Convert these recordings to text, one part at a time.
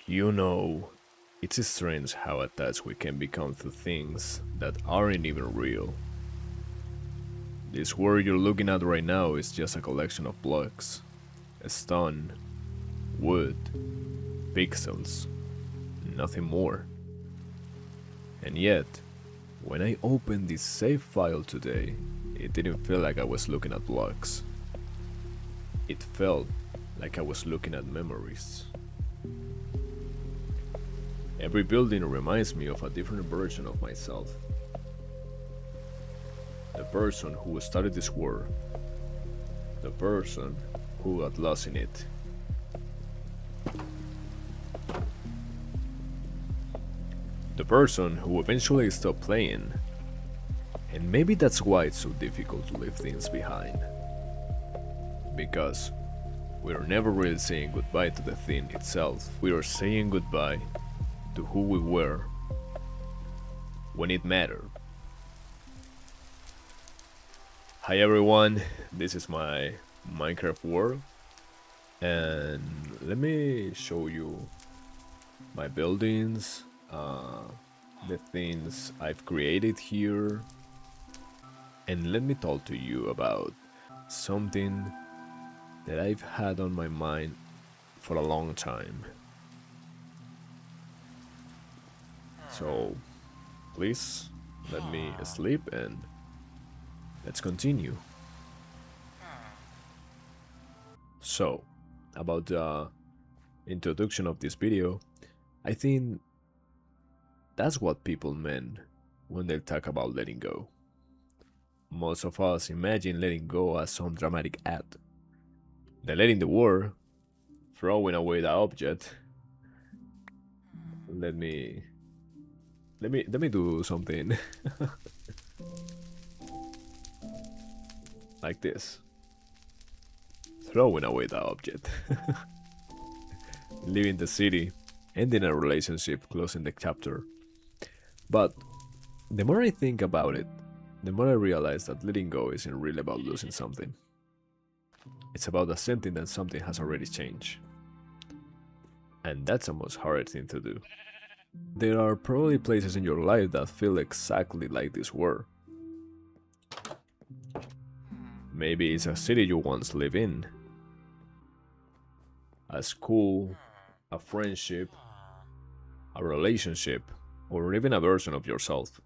You know, it's strange how attached we can become to things that aren't even real. This world you're looking at right now is just a collection of blocks, stone, wood, pixels, nothing more. And yet, when I opened this save file today, it didn't feel like I was looking at blocks. It felt like I was looking at memories. Every building reminds me of a different version of myself. The person who started this war. The person who got lost in it. The person who eventually stopped playing. And maybe that's why it's so difficult to leave things behind. Because we're never really saying goodbye to the thing itself. We are saying goodbye to who we were when it mattered. Hi everyone, this is my Minecraft world, and let me show you my buildings, the things I've created here, and let me talk to you about something that I've had on my mind for a long time. So please let me sleep and let's continue. So, about the introduction of this video, I think that's what people meant when they talk about letting go. Most of us imagine letting go as some dramatic act. The letting the war, throwing away the object. Let me do something like this. Throwing away the object. Leaving the city, ending a relationship, closing the chapter. But the more I think about it, the more I realize that letting go isn't really about losing something. It's about accepting that something has already changed. And that's the most hard thing to do. There are probably places in your life that feel exactly like this world. Maybe it's a city you once lived in, a school, a friendship, a relationship, or even a version of yourself.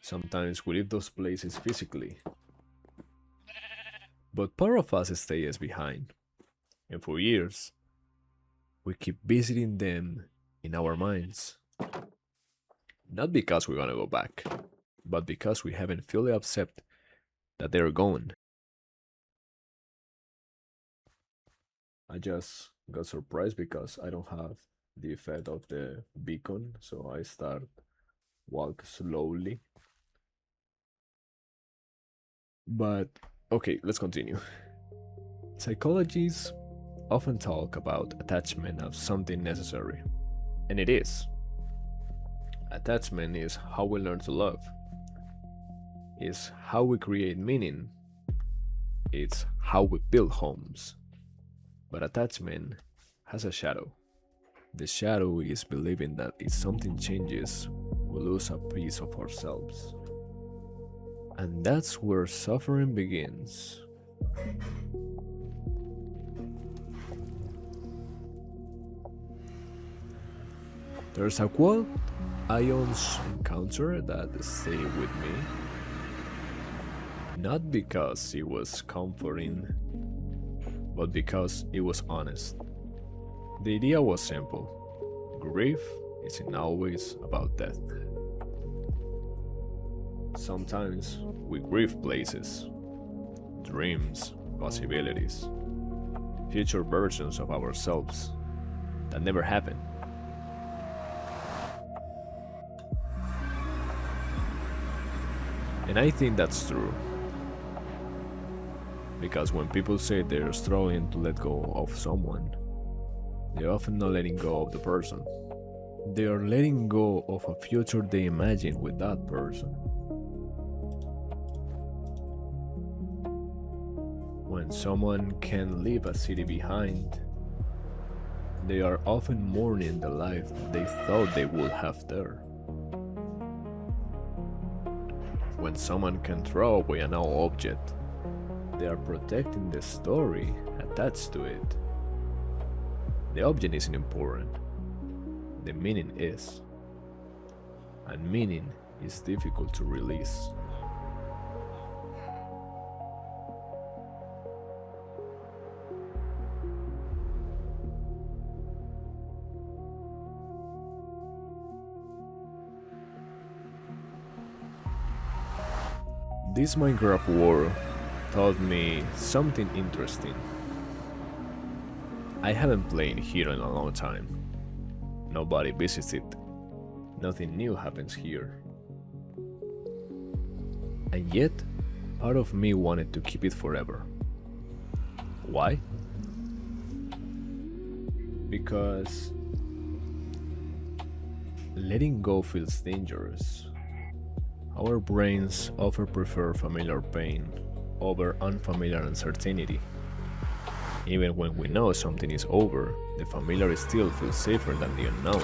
Sometimes we leave those places physically, but part of us stays behind, and for years, we keep visiting them in our minds. Not because we want to go back, but because we haven't fully accepted that they're gone. I just got surprised because I don't have the effect of the beacon, so I start walk slowly. But okay, let's continue. Psychologists often talk about attachment as something necessary, and it is. Attachment is how we learn to love. It's how we create meaning. It's how we build homes. But attachment has a shadow. The shadow is believing that if something changes, we lose a piece of ourselves. And that's where suffering begins. There's a quote I once encountered that stayed with me. Not because it was comforting, but because it was honest. The idea was simple. Grief isn't always about death. Sometimes we grieve places, dreams, possibilities, future versions of ourselves that never happened. And I think that's true. Because when people say they're struggling to let go of someone, they're often not letting go of the person. They are letting go of a future they imagine with that person. When someone can leave a city behind, They are often mourning the life they thought they would have there. When someone can throw away an old object, they are protecting the story attached to it. The object isn't important, the meaning is. And meaning is difficult to release. This Minecraft world taught me something interesting. I haven't played here in a long time. Nobody visits it. Nothing new happens here. And yet, part of me wanted to keep it forever. Why? Because letting go feels dangerous. Our brains often prefer familiar pain over unfamiliar uncertainty. Even when we know something is over, the familiar still feels safer than the unknown.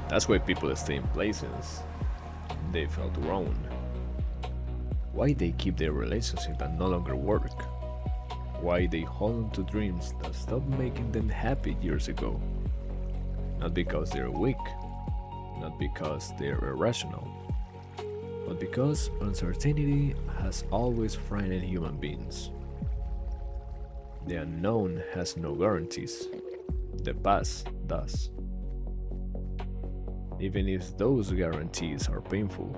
That's why people stay in places they felt wrong. Why they keep their relationships that no longer work. Why they hold on to dreams that stopped making them happy years ago. Not because they're weak, not because they're irrational, but because uncertainty has always frightened human beings. The unknown has no guarantees, the past does. Even if those guarantees are painful.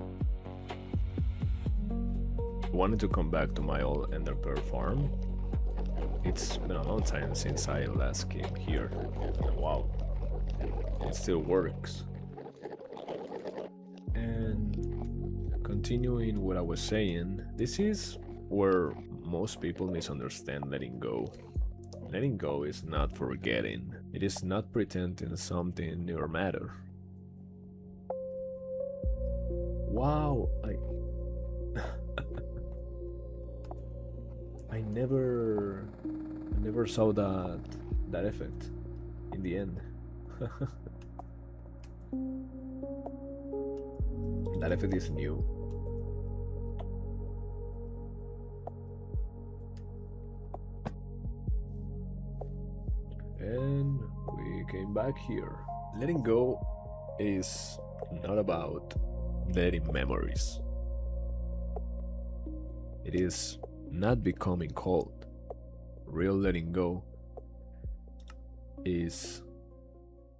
I wanted to come back to my old Enderpearl farm. It's been a long time since I last came here. Wow, it still works. And continuing what I was saying, this is where most people misunderstand letting go. Letting go is not forgetting, it is not pretending something never mattered. Wow, I never saw that effect in the end. That effect is new. And we came back here. Letting go is not about letting memories. It is not becoming cold. Real letting go is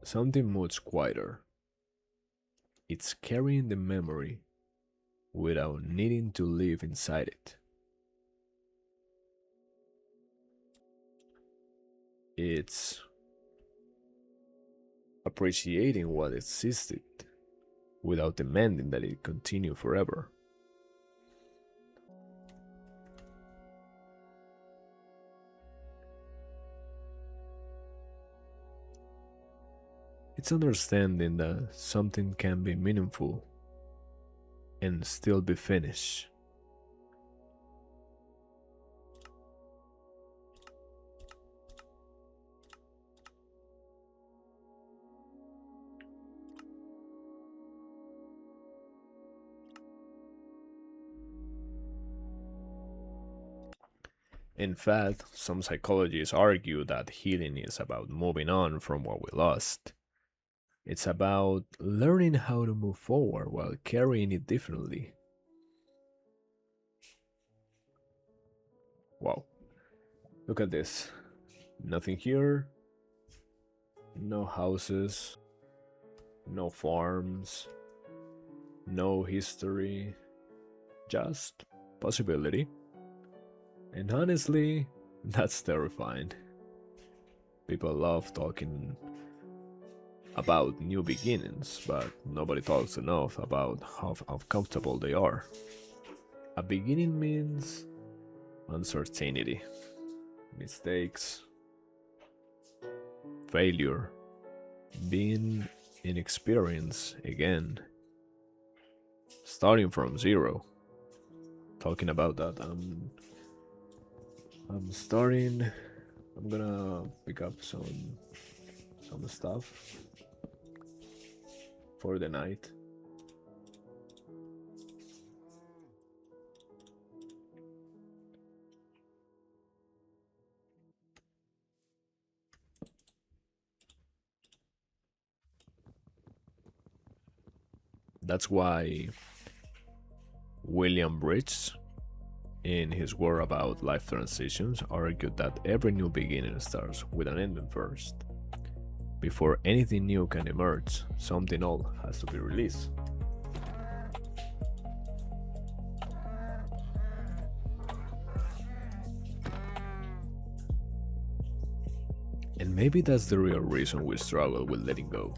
something much quieter. It's carrying the memory without needing to live inside it. It's appreciating what existed without demanding that it continue forever. It's understanding that something can be meaningful and still be finished. In fact, some psychologists argue that healing is about moving on from what we lost. It's about learning how to move forward while carrying it differently. Wow, look at this. Nothing here, no houses, no farms, no history, just possibility. And honestly, that's terrifying. People love talking about new beginnings, but nobody talks enough about how uncomfortable they are. A beginning means uncertainty, mistakes, failure, being inexperienced again. starting from zero. Talking about that, I'm starting. I'm gonna pick up some stuff for the night. That's why William Bridges, in his work about life transitions, argued that every new beginning starts with an ending first. Before anything new can emerge, something old has to be released. And maybe that's the real reason we struggle with letting go.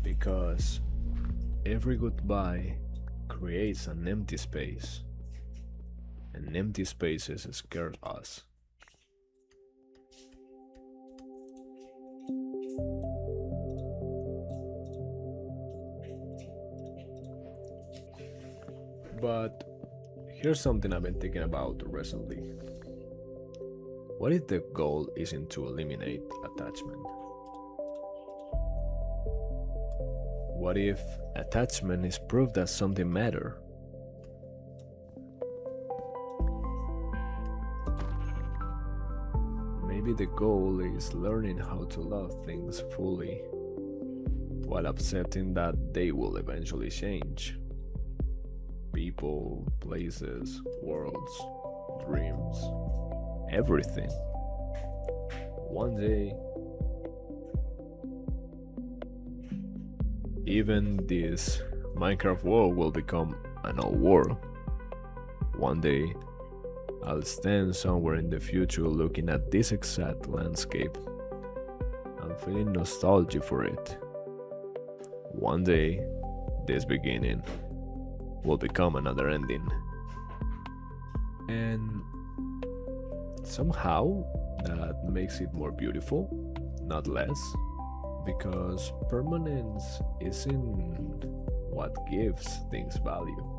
Because every goodbye creates an empty space, and empty spaces scare us. But here's something I've been thinking about recently. What if the goal isn't to eliminate attachment? What if attachment is proof that something matters? Maybe the goal is learning how to love things fully while accepting that they will eventually change. People, places, worlds, dreams, everything. One day, even this Minecraft world will become an old world. One day, I'll stand somewhere in the future looking at this exact landscape and feeling nostalgia for it. One day, this beginning will become another ending. And somehow that makes it more beautiful, not less, because permanence isn't what gives things value.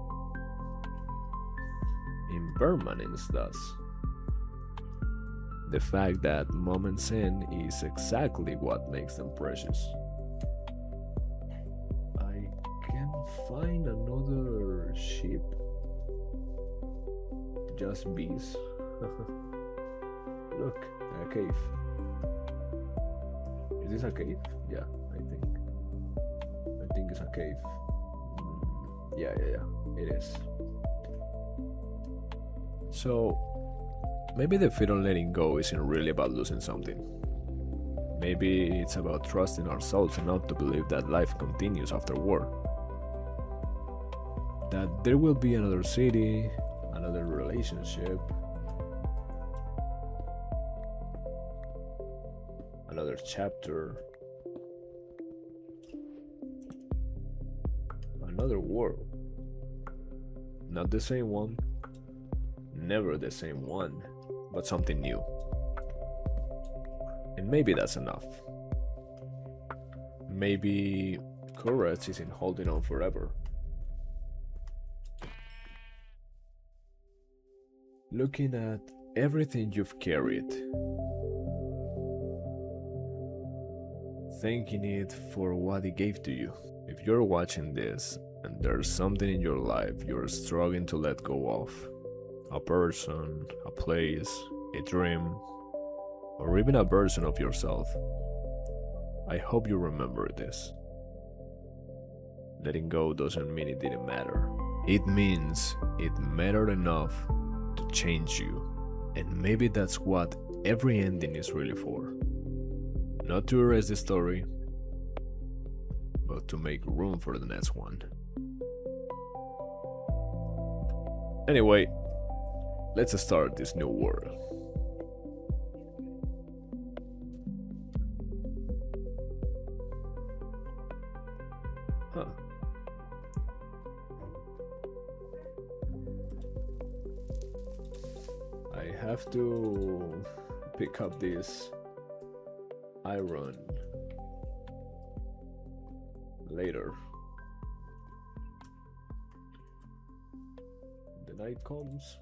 Impermanence does. The fact that moments end is exactly what makes them precious. I can find another ship. Just bees. Look, a cave. Is this a cave? Yeah, I think. I think it's a cave. Yeah, it is. So, maybe the fear of letting go isn't really about losing something. Maybe it's about trusting ourselves enough to believe that life continues after war. That there will be another city, another relationship, another chapter, another world. Not the same one, never the same one, but something new. And maybe that's enough. Maybe courage isn't holding on forever. Looking at everything you've carried, thanking it for what it gave to you. If you're watching this and there's something in your life you're struggling to let go of, a person, a place, a dream, or even a version of yourself, I hope you remember this. Letting go doesn't mean it didn't matter. It means it mattered enough to change you. And maybe that's what every ending is really for. Not to erase the story, but to make room for the next one. Anyway, let's start this new world. Huh. I have to pick up this iron later. The night comes.